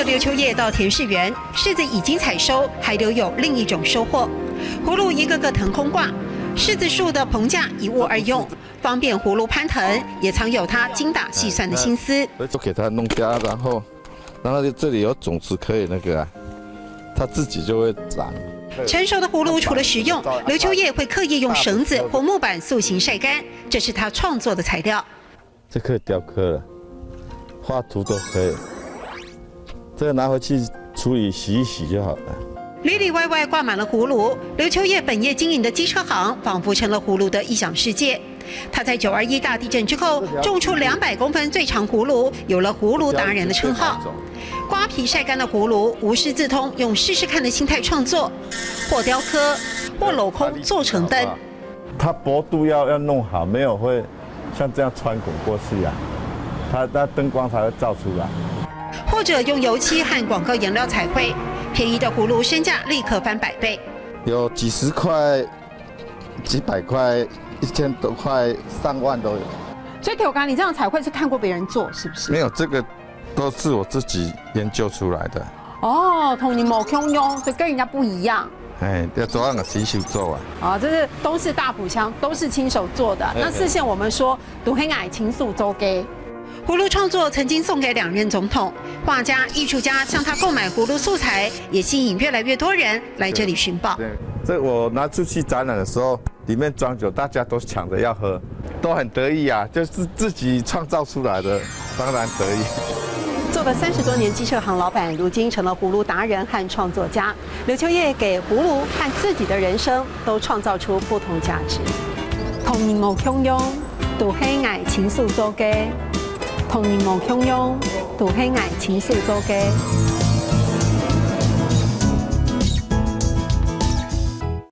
刘秋叶到田氏园，柿子已经采收，还留有另一种收获。葫芦一个个腾空挂，柿子树的棚架一物二用，方便葫芦攀藤，也藏有他精打细算的心思。就给它弄家，然后这里有种子可以那个它自己就会长。成熟的葫芦除了食用，刘秋叶会刻意用绳子或木板塑形晒干，这是他创作的材料。这可以雕刻了，画图都可以。这个拿回去处理洗一洗就好了。里里外外挂满了葫芦，刘秋叶本业经营的机车行仿佛成了葫芦的异想世界。他在921大地震之后种出200公分最长葫芦，有了葫芦达人的称号。刮皮晒干的葫芦，无师自通，用试试看的心态创作，或雕刻，或镂空做成灯。它薄度要弄好，没有会像这样穿滚过去啊，它灯光才会照出来。或者用油漆和广告颜料彩绘，便宜的葫芦身价立刻翻100倍。有几十块、几百块、1000多块、上万都有。所以铁刚，你这样彩绘是看过别人做，是不是？没有，这个都是我自己研究出来的。哦，同你某空用，所以跟人家不一样。要做样的亲手做啊。啊，这是都是大埔乡，都是亲手做的。那4县我们说独黑矮情愫周给。葫芦创作曾经送给2任总统，画家、艺术家向他购买葫芦素材，也吸引越来越多人来这里寻宝。对，这我拿出去展览的时候，里面装酒，大家都抢着要喝，都很得意啊，就是自己创造出来的，当然得意。做了30多年机车行老板，如今成了葫芦达人和创作家。刘秋叶给葫芦和自己的人生都创造出不同价值。童年无汹涌，独黑矮情愫周给。童年无汹涌，独黑矮情愫周给。